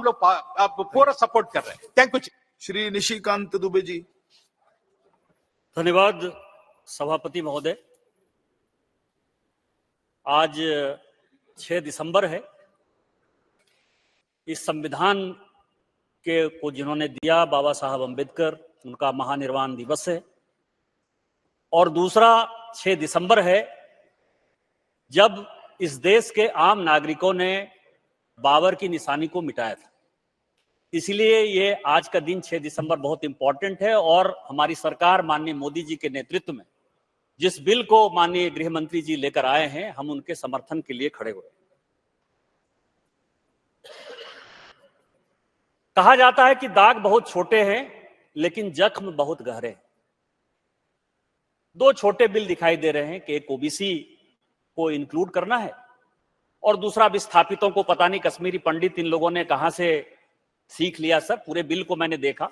लोग पूरा सपोर्ट कर रहे हैं। Thank you. श्री निशिकांत दुबे जी। धन्यवाद सभापति महोदय। आज 6 दिसंबर है। इस संविधान के को जिन्होंने दिया बाबा साहब अम्बेडकर, उनका महानिर्वाण दिवस है। और दूसरा 6 दिसंबर है जब इस देश के आम नागरिकों ने बाबर की निशानी को मिटाया था। इसलिए ये आज का दिन 6 दिसंबर बहुत इंपॉर्टेंट है। और हमारी सरकार माननीय मोदी जी के नेतृत्व में जिस बिल को माननीय गृह मंत्री जी लेकर आए हैं, हम उनके समर्थन के लिए खड़े हुए। कहा जाता है कि दाग बहुत छोटे हैं लेकिन जख्म बहुत गहरे हैं। 2 छोटे बिल दिखाई दे रहे हैं कि एक ओबीसी को इंक्लूड करना है और दूसरा विस्थापितों को, पता नहीं कश्मीरी पंडित इन लोगों ने कहां से सीख लिया सर। पूरे बिल को मैंने देखा,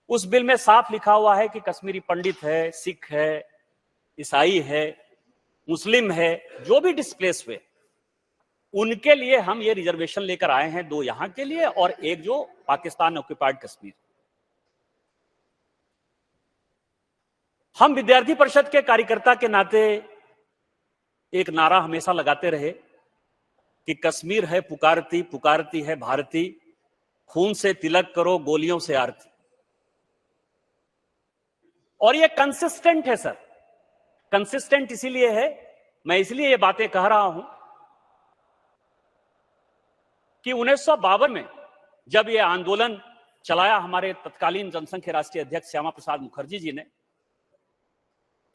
उस बिल में साफ लिखा हुआ है कि कश्मीरी पंडित है, सिख है, ईसाई है, मुस्लिम है, जो भी डिस्प्लेस हुए उनके लिए हम ये रिजर्वेशन लेकर आए हैं। 2 यहां के लिए और एक जो पाकिस्तान ऑक्युपाइड कश्मीर। हम विद्यार्थी परिषद के कार्यकर्ता के नाते एक नारा हमेशा लगाते रहे कि कश्मीर है पुकारती, पुकारती है भारती, खून से तिलक करो गोलियों से आरती। और ये कंसिस्टेंट है सर। कंसिस्टेंट इसीलिए है, मैं इसलिए ये बातें कह रहा हूं कि 1952 में जब ये आंदोलन चलाया हमारे तत्कालीन जनसंघ के राष्ट्रीय अध्यक्ष श्यामा प्रसाद मुखर्जी जी ने,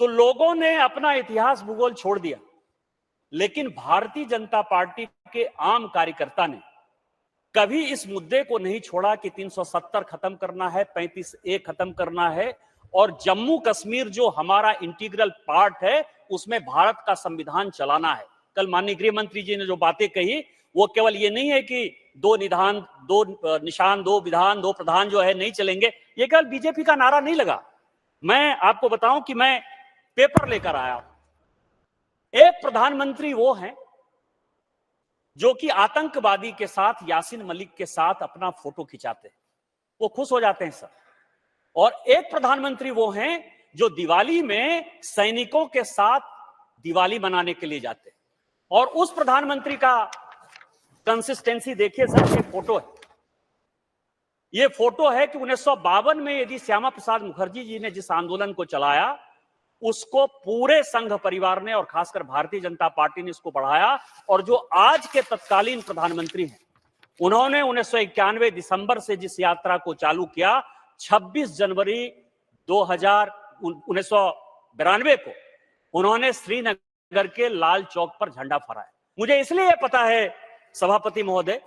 तो लोगों ने अपना इतिहास भूगोल छोड़ दिया, लेकिन भारतीय जनता पार्टी के आम कार्यकर्ता ने कभी इस मुद्दे को नहीं छोड़ा कि 370 खत्म करना है, 35A खत्म करना है और जम्मू कश्मीर जो हमारा इंटीग्रल पार्ट है उसमें भारत का संविधान चलाना है। कल माननीय गृह मंत्री जी ने जो बातें कही वो केवल ये नहीं है कि 2 निधान, 2 निशान, 2 विधान, 2 प्रधान जो है नहीं चलेंगे, ये केवल बीजेपी का नारा नहीं लगा। मैं आपको बताऊं कि मैं पेपर लेकर आया। एक प्रधानमंत्री वो हैं जो कि आतंकवादी के साथ, यासीन मलिक के साथ अपना फोटो खिंचाते हैं, वो खुश हो जाते हैं सर। और एक प्रधानमंत्री वो हैं जो दिवाली में सैनिकों के साथ दिवाली मनाने के लिए जाते हैं। और उस प्रधानमंत्री का कंसिस्टेंसी देखिए सर, ये फोटो है। ये फोटो है कि 1952 में यदि श्यामा प्रसाद मुखर्जी जी ने जिस आंदोलन को चलाया उसको पूरे संघ परिवार ने और खासकर भारतीय जनता पार्टी ने इसको बढ़ाया। और जो आज के तत्कालीन प्रधानमंत्री हैं उन्होंने 1991 दिसंबर से जिस यात्रा को चालू किया, 26 जनवरी 1992 को उन्होंने श्रीनगर के लाल चौक पर झंडा फहराया। मुझे इसलिए यह पता है सभापति महोदय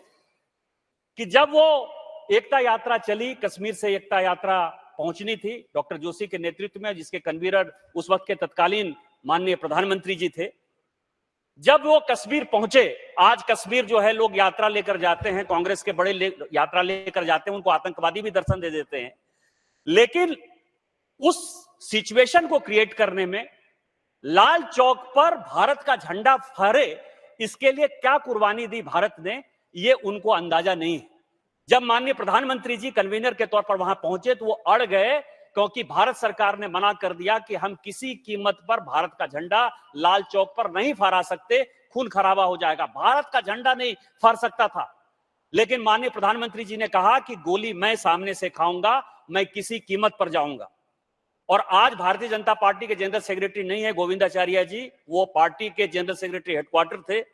कि जब वो एकता यात्रा चली, कश्मीर से एकता यात्रा पहुंचनी थी डॉक्टर जोशी के नेतृत्व में, जिसके कन्वीनर उस वक्त के तत्कालीन माननीय प्रधानमंत्री जी थे। जब वो कश्मीर पहुंचे, आज कश्मीर जो है लोग यात्रा लेकर जाते हैं, कांग्रेस के बड़े यात्रा लेकर जाते हैं, उनको आतंकवादी भी दर्शन दे देते हैं। लेकिन उस सिचुएशन को क्रिएट करने में लाल चौक पर भारत का झंडा फहरे, इसके लिए क्या कुर्बानी दी भारत ने, ये उनको अंदाजा नहीं है। जब माननीय प्रधानमंत्री जी कन्वीनर के तौर पर वहां पहुंचे तो वो अड़ गए, क्योंकि भारत सरकार ने मना कर दिया कि हम किसी कीमत पर भारत का झंडा लाल चौक पर नहीं फहरा सकते, खून खराबा हो जाएगा। भारत का झंडा नहीं फहर सकता था, लेकिन माननीय प्रधानमंत्री जी ने कहा कि गोली मैं सामने से खाऊंगा, मैं किसी कीमत पर जाऊंगा। और आज भारतीय जनता पार्टी के जनरल सेक्रेटरी नहीं है गोविंदाचार्य जी, वो पार्टी के जनरल सेक्रेटरी हेडक्वार्टर थे।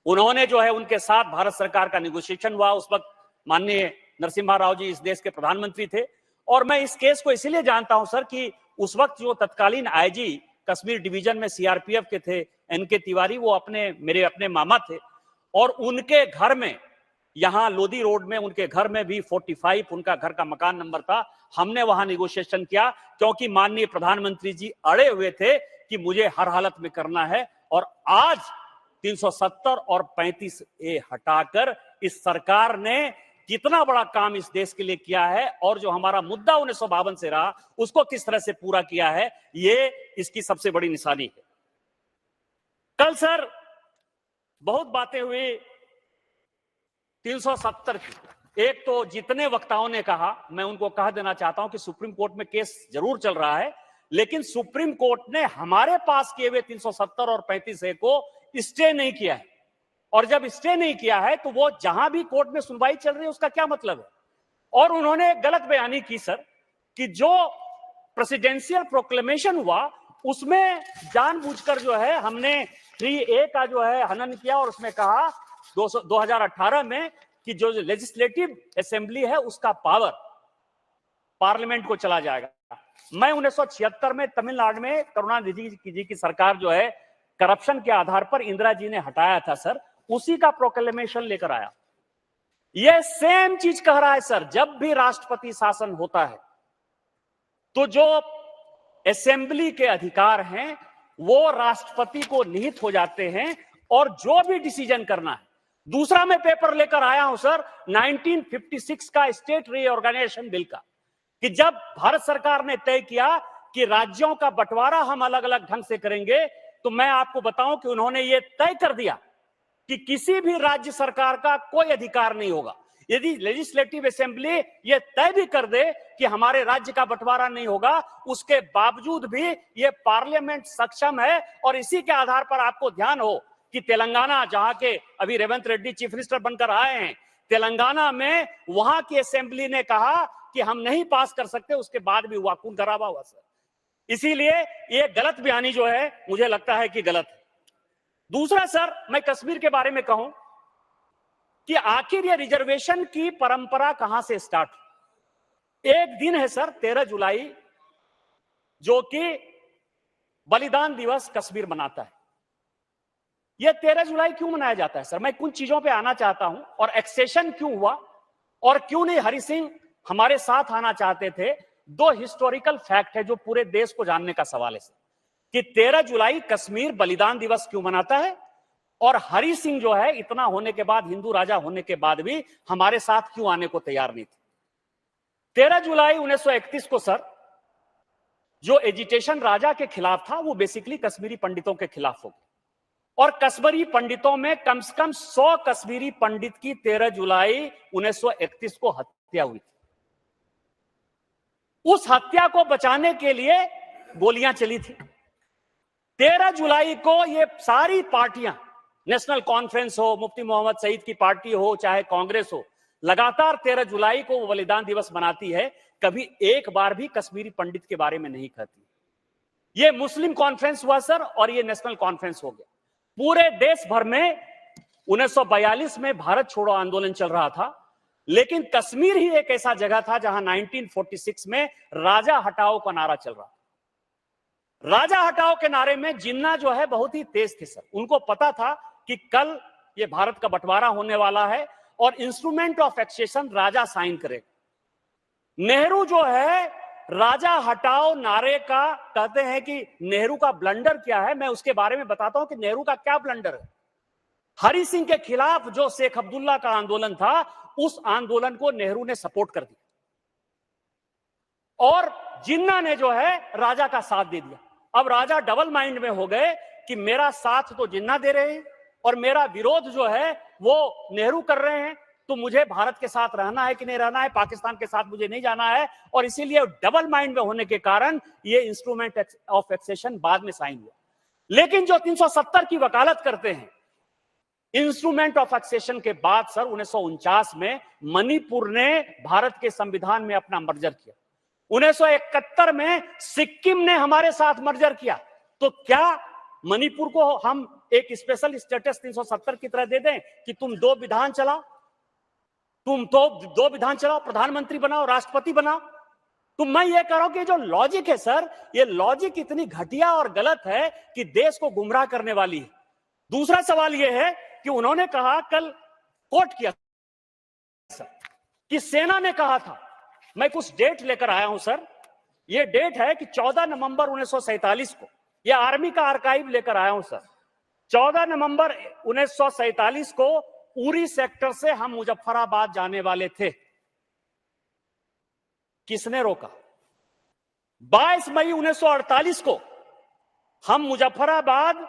उन्होंने जो है उनके साथ भारत सरकार का नेगोशिएशन हुआ। उस वक्त माननीय नरसिम्हा राव जी इस देश के प्रधानमंत्री थे। और मैं इस केस को इसलिए जानता हूं सर कि उस वक्त जो तत्कालीन आईजी कश्मीर डिवीजन में सीआरपीएफ के थे एनके तिवारी, वो मेरे अपने मामा थे। और उनके घर में, यहां लोधी रोड में उनके घर में भी 45 उनका घर का मकान नंबर था। हमने वहां नेगोशिएशन किया क्योंकि माननीय प्रधानमंत्री जी अड़े हुए थे कि मुझे हर हालत में करना है। और आज 370 और 35A हटाकर इस सरकार ने कितना बड़ा काम इस देश के लिए किया है, और जो हमारा मुद्दा 1952 से रहा उसको किस तरह से पूरा किया है, ये इसकी सबसे बड़ी निशानी है। कल सर बहुत बातें हुई 370 की, एक तो जितने वक्ताओं ने कहा, मैं उनको कह देना चाहता हूं कि सुप्रीम कोर्ट में केस जरूर चल रहा है, लेकिन सुप्रीम कोर्ट ने हमारे पास किए हुए 370 और 35A को स्टे नहीं किया है। और जब स्टे नहीं किया है तो वो जहां भी कोर्ट में सुनवाई चल रही है उसका क्या मतलब है? और उन्होंने गलत बयानी की सर कि जो प्रेसिडेंशियल प्रोक्लेमेशन हुआ उसमें जानबूझकर जो है हमने 3A का जो है हनन किया और उसमें कहा 2018 में कि जो लेजिस्लेटिव असेंबली है उसका पावर पार्लियामेंट को चला जाएगा। मैं 1976 में तमिलनाडु में करुणानिधि जी की सरकार जो है करप्शन के आधार पर इंदिरा जी ने हटाया था सर, उसी का प्रोक्लेमेशन लेकर आया। यह सेम चीज कह रहा है सर, जब भी राष्ट्रपति शासन होता है तो जो असेंबली के अधिकार हैं वो राष्ट्रपति को निहित हो जाते हैं और जो भी डिसीजन करना है। दूसरा मैं पेपर लेकर आया हूं सर 1956 का स्टेट रीऑर्गेनाइजेशन बिल का, कि जब भारत सरकार ने तय किया कि राज्यों का बंटवारा हम अलग अलग ढंग से करेंगे, तो मैं आपको बताऊं कि उन्होंने ये तय कर दिया कि किसी भी राज्य सरकार का कोई अधिकार नहीं होगा। यदि लेजिस्लेटिव असेंबली ये तय भी कर दे कि हमारे राज्य का बंटवारा नहीं होगा, उसके बावजूद भी ये पार्लियामेंट सक्षम है। और इसी के आधार पर आपको ध्यान हो कि तेलंगाना, जहां के अभी रेवंत रेड्डी चीफ मिनिस्टर बनकर आए हैं, तेलंगाना में वहां की असेंबली ने कहा कि हम नहीं पास कर सकते, उसके बाद भी वाकून करावा हुआ सर। इसीलिए ये गलत बयानी जो है मुझे लगता है कि गलत है। दूसरा सर, मैं कश्मीर के बारे में कहूं कि आखिर ये रिजर्वेशन की परंपरा कहां से स्टार्ट हुई। एक दिन है सर 13 जुलाई, जो कि बलिदान दिवस कश्मीर मनाता है। यह 13 जुलाई क्यों मनाया जाता है सर? मैं कुछ चीजों पे आना चाहता हूं, और एक्सेशन क्यों हुआ और क्यों नहीं हरि सिंह हमारे साथ आना चाहते थे। दो हिस्टोरिकल फैक्ट है जो पूरे देश को जानने का सवाल है सर, कि 13 जुलाई कश्मीर बलिदान दिवस क्यों मनाता है, और हरि सिंह जो है इतना होने के बाद, हिंदू राजा होने के बाद भी हमारे साथ क्यों आने को तैयार नहीं थे। 13 जुलाई 1931 को सर जो एजिटेशन राजा के खिलाफ था वो बेसिकली कश्मीरी पंडितों के खिलाफ हो गया, और कश्मीरी पंडितों में कम से कम 100 कश्मीरी पंडित की 13 जुलाई 1931 को हत्या हुई थी। उस हत्या को बचाने के लिए गोलियां चली थी। 13 जुलाई को ये सारी पार्टियां, नेशनल कॉन्फ्रेंस हो, मुफ्ती मोहम्मद सईद की पार्टी हो, चाहे कांग्रेस हो, लगातार 13 जुलाई को बलिदान दिवस मनाती है। कभी एक बार भी कश्मीरी पंडित के बारे में नहीं कहती। ये मुस्लिम कॉन्फ्रेंस हुआ सर, और ये नेशनल कॉन्फ्रेंस हो गया। पूरे देश भर में 1942 में भारत छोड़ो आंदोलन चल रहा था, लेकिन कश्मीर ही एक ऐसा जगह था जहां 1946 में राजा हटाओ का नारा चल रहा था। राजा हटाओ के नारे में जिन्ना जो है बहुत ही तेज थे सर। उनको पता था कि कल ये भारत का बंटवारा होने वाला है और इंस्ट्रूमेंट ऑफ एक्सेशन राजा साइन करेगा। नेहरू जो है राजा हटाओ नारे का, कहते हैं कि नेहरू का ब्लंडर क्या है, मैं उसके बारे में बताता हूं कि नेहरू का क्या ब्लंडर है। हरि सिंह के खिलाफ जो शेख अब्दुल्ला का आंदोलन था, उस आंदोलन को नेहरू ने सपोर्ट कर दिया, और जिन्ना ने जो है राजा का साथ दे दिया। अब राजा डबल माइंड में हो गए कि मेरा साथ तो जिन्ना दे रहे हैं और मेरा विरोध जो है वो नेहरू कर रहे हैं, तो मुझे भारत के साथ रहना है कि नहीं रहना है, पाकिस्तान के साथ मुझे नहीं जाना है। और इसीलिए डबल माइंड में होने के कारण ये इंस्ट्रूमेंट ऑफ एक्सेशन बाद में साइन हुआ। लेकिन जो 370 की वकालत करते हैं, इंस्ट्रूमेंट ऑफ एक्सेशन के बाद सर 1949 में मणिपुर ने भारत के संविधान में अपना मर्जर किया। 1971 में सिक्किम ने हमारे साथ मर्जर किया। तो क्या मणिपुर को हम एक स्पेशल स्टेटस 370 की तरह दे दें कि तुम दो विधान चलाओ, तुम तो दो विधान चलाओ, प्रधानमंत्री बनाओ, राष्ट्रपति बनाओ? तो मैं ये कह रहा हूं कि जो लॉजिक है सर, ये लॉजिक इतनी घटिया और गलत है कि देश को गुमराह करने वाली है। दूसरा सवाल यह है कि उन्होंने कहा, कल कोट किया सर, कि सेना ने कहा था, मैं कुछ डेट लेकर आया हूं सर, ये डेट है कि 14 नवंबर 1947 को, यह आर्मी का आर्काइव लेकर आया हूं सर, 14 नवंबर 1947 को उरी सेक्टर से हम मुजफ्फराबाद जाने वाले थे। किसने रोका? 22 मई 1948 को हम मुजफ्फराबाद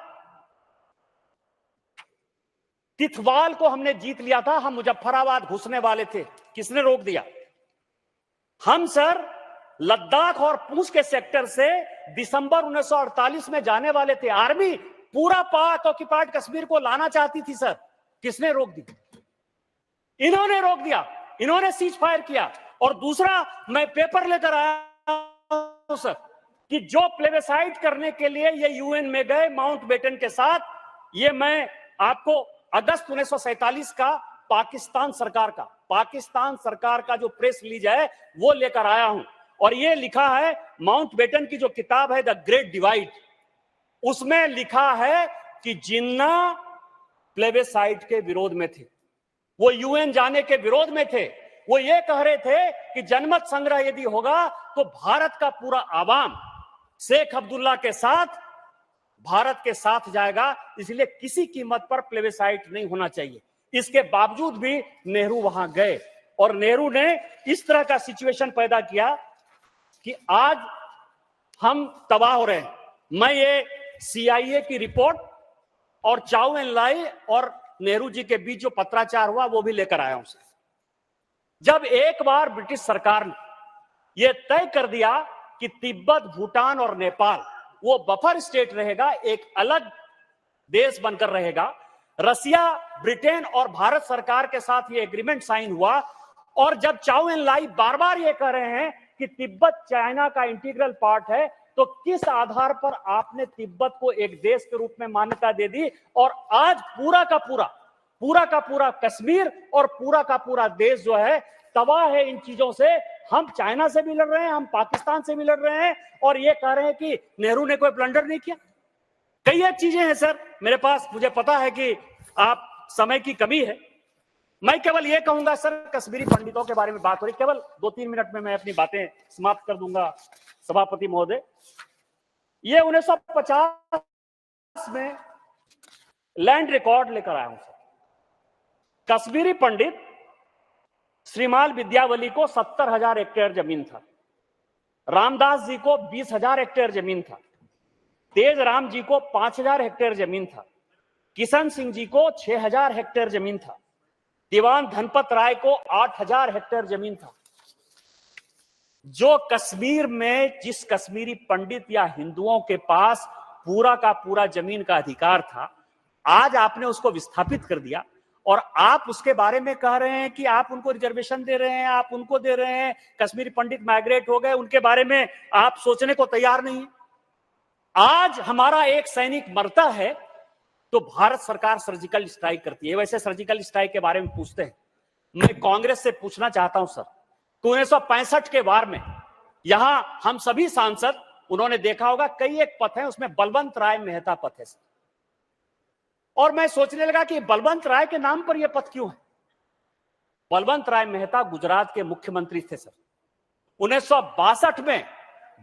तिथवाल को हमने जीत लिया था, हम मुजफ्फराबाद घुसने वाले थे, किसने रोक दिया? हम सर लद्दाख और पूंछ के सेक्टर से दिसंबर 1948 में जाने वाले थे। आर्मी पूरा पाक ऑक्युपाइड कश्मीर को लाना चाहती थी सर, किसने रोक दी? इन्होंने रोक दिया, इन्होंने सीज फायर किया। और दूसरा, मैं पेपर लेकर आया हूं सर कि जो प्लेबेसाइट करने के लिए ये यूएन में गए माउंटबेटन के साथ, ये मैं आपको अगस्त 1947 का पाकिस्तान सरकार का जो प्रेस रिलीज है वो लेकर आया हूं। और ये लिखा है, माउंटबेटन की जो किताब है द ग्रेट डिवाइड, उसमें लिखा है कि जिन्ना प्लेबेसाइट के विरोध में थे, वो यूएन जाने के विरोध में थे। वो ये कह रहे थे कि जनमत संग्रह यदि होगा तो भारत का पूरा आवाम शेख अब्दुल्ला के साथ, भारत के साथ जाएगा, इसलिए किसी कीमत पर प्लेबेसाइट नहीं होना चाहिए। इसके बावजूद भी नेहरू वहां गए और नेहरू ने इस तरह का सिचुएशन पैदा किया कि आज हम तबाह हो रहे हैं। मैं ये CIA की रिपोर्ट और चाउ एन लाई और नेहरू जी के बीच जो पत्राचार हुआ वो भी लेकर आया हूं। जब एक बार ब्रिटिश सरकार ने यह तय कर दिया कि तिब्बत, भूटान और नेपाल वो बफर स्टेट रहेगा, एक अलग देश बनकर रहेगा, रसिया, ब्रिटेन और भारत सरकार के साथ ये एग्रीमेंट साइन हुआ। और जब चाउ एन लाई बार बार ये कह रहे हैं कि तिब्बत चाइना का इंटीग्रल पार्ट है, तो किस आधार पर आपने तिब्बत को एक देश के रूप में मान्यता दे दी? और आज पूरा का पूरा कश्मीर और पूरा का पूरा देश जो है तबाह है इन चीजों से। हम चाइना से भी लड़ रहे हैं, हम पाकिस्तान से भी लड़ रहे हैं, और ये कह रहे हैं कि नेहरू ने कोई ब्लंडर नहीं किया। कई एक चीजें हैं सर मेरे पास, मुझे पता है कि आप समय की कमी है। मैं केवल ये कहूंगा सर, कश्मीरी पंडितों के बारे में बात हो रही, केवल 2-3 मिनट में मैं अपनी बातें समाप्त कर दूंगा सभापति महोदय। ये 1950 में लैंड रिकॉर्ड लेकर आया हूं सर। कश्मीरी पंडित श्रीमाल विद्यावली को 70,000 हेक्टेयर जमीन था, रामदास जी को 20,000 हेक्टेयर जमीन था, तेज राम जी को 5,000 हेक्टेयर जमीन था, किशन सिंह जी को 6,000 हेक्टेयर जमीन था, दीवान धनपत राय को 8,000 हेक्टेयर जमीन था। जो कश्मीर में जिस कश्मीरी पंडित या हिंदुओं के पास पूरा का पूरा जमीन का अधिकार था, आज आपने उसको विस्थापित कर दिया और आप उसके बारे में कह रहे हैं कि आप उनको रिजर्वेशन दे रहे हैं, आप उनको दे रहे हैं। कश्मीरी पंडित माइग्रेट हो गए, उनके बारे में आप सोचने को तैयार नहीं है। आज हमारा एक सैनिक मरता है तो भारत सरकार सर्जिकल स्ट्राइक करती है। वैसे सर्जिकल स्ट्राइक के बारे में पूछते हैं, मैं कांग्रेस से पूछना चाहता हूं सर, 1965 के वार में यहां हम सभी सांसद, उन्होंने देखा होगा कई एक पथ है, उसमें बलवंत राय मेहता पथ है सर। और मैं सोचने लगा कि बलवंत राय के नाम पर यह पथ क्यों है। बलवंत राय मेहता गुजरात के मुख्यमंत्री थे सर। 1962 में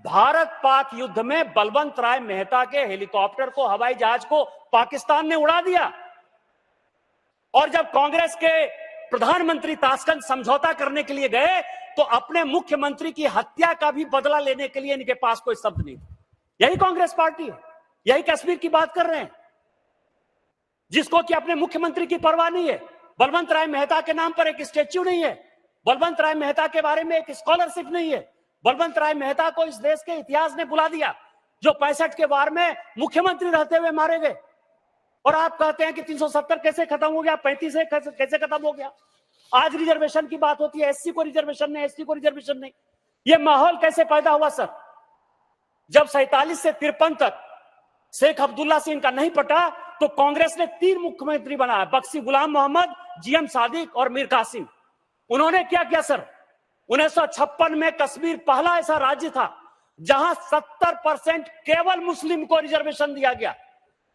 भारत पाक युद्ध में बलवंत राय मेहता के हेलीकॉप्टर को, हवाई जहाज को पाकिस्तान ने उड़ा दिया। और जब कांग्रेस के प्रधानमंत्री ताशकंद समझौता करने के लिए गए तो अपने मुख्यमंत्री की हत्या का भी बदला लेने के लिए इनके पास कोई शब्द नहीं था। यही कांग्रेस पार्टी है, यही कश्मीर की बात कर रहे हैं, जिसको कि अपने मुख्यमंत्री की परवाह नहीं है। बलवंत राय मेहता के नाम पर एक स्टैच्यू नहीं है, बलवंत राय मेहता के बारे में एक स्कॉलरशिप नहीं है। बलवंत राय मेहता को इस देश के इतिहास ने बुला दिया, जो 65 के वार में मुख्यमंत्री रहते हुए मारे गए। और आप कहते हैं कि 370 कैसे खत्म हो गया, 35 कैसे खत्म हो गया। आज रिजर्वेशन की बात होती है, एससी को रिजर्वेशन नहीं, एसटी को रिजर्वेशन नहीं। यह माहौल कैसे पैदा हुआ सर? जब 47 से 53 तक शेख अब्दुल्ला से इनका नहीं पटा तो कांग्रेस ने 3 मुख्यमंत्री बनाया, बख्शी गुलाम मोहम्मद, जीएम सादिक और मीर कासिम। उन्होंने क्या किया सर? 1956 में कश्मीर पहला ऐसा राज्य था जहां 70% केवल मुस्लिम को रिजर्वेशन दिया गया।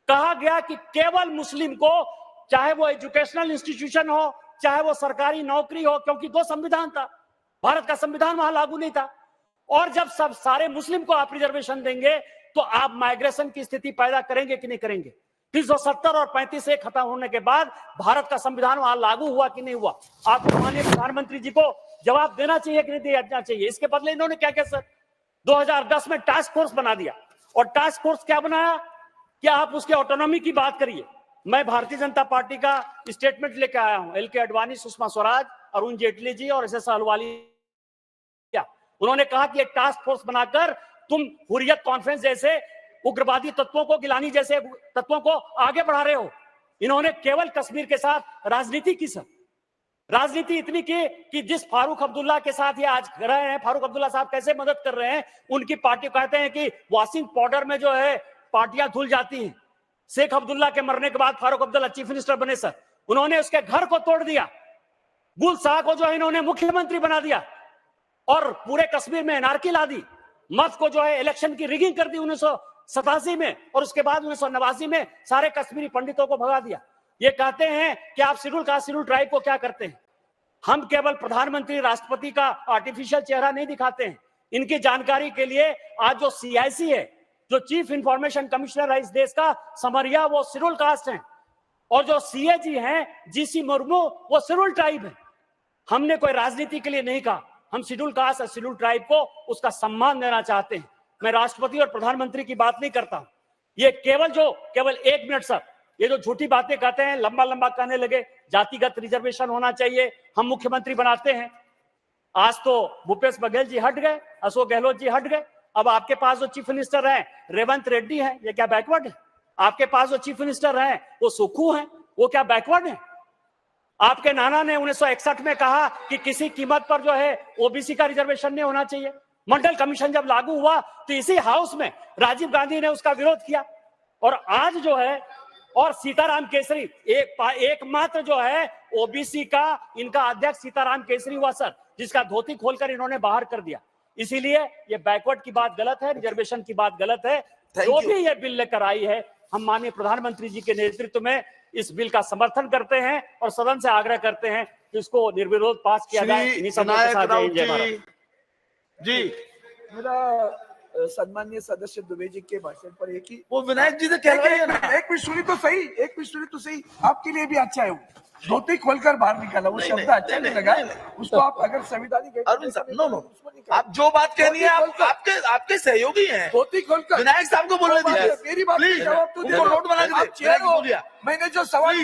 कहा गया कि केवल मुस्लिम को, चाहे वो एजुकेशनल इंस्टीट्यूशन हो, चाहे वो सरकारी नौकरी हो, क्योंकि 2 संविधान था, भारत का संविधान वहां लागू नहीं था। और जब सब सारे मुस्लिम को आप रिजर्वेशन देंगे तो आप माइग्रेशन की स्थिति पैदा करेंगे कि नहीं करेंगे? 370 और 35 से खत्म होने के बाद भारत का संविधान वहां लागू हुआ कि नहीं हुआ? आपको माननीय प्रधानमंत्री जी को जवाब देना चाहिए कि नहीं देना चाहिए? इसके बदले इन्होंने क्या किया सर? 2010 में टास्क फोर्स बना दिया। और टास्क फोर्स क्या बनाया कि आप उसके ऑटोनॉमी की बात करिए, मैं भारतीय जनता पार्टी का स्टेटमेंट लेके आया हूं। एल के आडवाणी, सुषमा स्वराज, अरुण जेटली जी और एस अहलूवालिया, उन्होंने कहा कि एक टास्क फोर्स बनाकर तुम हुर्रियत कॉन्फ्रेंस जैसे उग्रवादी तत्वों को, गिलानी जैसे तत्वों को आगे बढ़ा रहे हो। इन्होंने केवल कश्मीर के साथ राजनीति की सर, राजनीति इतनी की कि जिस फारूक अब्दुल्ला के साथ ये आज रहे हैं, फारूक अब्दुल्ला साहब कैसे मदद कर रहे हैं उनकी पार्टी, कहते हैं कि वॉशिंग पाउडर में जो है पार्टियां धुल जाती हैं। शेख अब्दुल्ला के मरने के बाद फारूक अब्दुल्ला चीफ मिनिस्टर बने सर, उन्होंने उसके घर को तोड़ दिया। गुल शाह को जो है इन्होंने मुख्यमंत्री बना दिया और पूरे कश्मीर में एनार्की ला दी। मत को जो है इलेक्शन की रिगिंग कर दी 1987 में, और उसके बाद 1989 में सारे कश्मीरी पंडितों को भगा दिया। ये कहते हैं कि आप शेड्यूल कास्ट, शेड्यूल ट्राइब को क्या करते हैं। हम केवल प्रधानमंत्री, राष्ट्रपति का आर्टिफिशियल चेहरा नहीं दिखाते हैं। इनकी जानकारी के लिए आज जो CIC है, जो चीफ इंफॉर्मेशन कमिश्नर है इस देश का, समरिया, वो शेड्यूल कास्ट हैं, और जो CAG हैं GC मुर्मू, वो शेड्यूल ट्राइब है। हमने कोई राजनीति के लिए नहीं कहा, हम शेड्यूल कास्ट और शेड्यूल ट्राइब को उसका सम्मान देना चाहते हैं। मैं राष्ट्रपति और प्रधानमंत्री की बात नहीं करता हूं। ये केवल 1 मिनट सर, ये जो झूठी बातें कहते हैं, लंबा लंबा कहने लगे, जातिगत रिजर्वेशन होना चाहिए, हम मुख्यमंत्री बनाते हैं। आज तो भूपेश बघेल जी हट गए, अशोक गहलोत जी हट गए, अब आपके पास जो चीफ मिनिस्टर है रेवंत रेड्डी है, ये क्या बैकवर्ड है? आपके पास जो चीफ मिनिस्टर है वो सुक्खू है, वो क्या बैकवर्ड है? आपके नाना ने 1961 में कहा कि किसी कीमत पर जो है OBC का रिजर्वेशन नहीं होना चाहिए। मंडल कमीशन जब लागू हुआ तो इसी हाउस में राजीव गांधी ने उसका विरोध किया, और आज जो है, और सीताराम केसरी एकमात्र जो है OBC का इनका अध्यक्ष सीताराम केसरी हुआ सर, जिसका धोती खोलकर इन्होंने बाहर कर दिया। इसीलिए ये बैकवर्ड की बात गलत है, रिजर्वेशन की बात गलत है। जो भी ये बिल लेकर आई है, हम माननीय प्रधानमंत्री जी के नेतृत्व में इस बिल का समर्थन करते हैं और सदन से आग्रह करते हैं कि इसको निर्विरोध पास किया जाए। इन्हीं शब्दों के साथ जय हिंद, जय भारत। जी, मेरा सम्मानीय सदस्य दुबे जी के भाषण पर एक ही, वो विनायक जी से कह रहे हैं ना। एक मिनट सुनी तो सही, एक मिनट सुनी तो सही, आपके लिए भी अच्छा है। वो धोती खोलकर बाहर निकाला, वो शब्द अच्छा नहीं लगा उसको। आप अगर संविधानिक अरुण साहब, नो, आप जो बात कहनी है, आपके सहयोगी हैं, धोती खोलकर विनायक साहब को बोलने दीजिए। मेरी बात का जवाब तो उनको नोट बना के दे। मैंने जो सवाल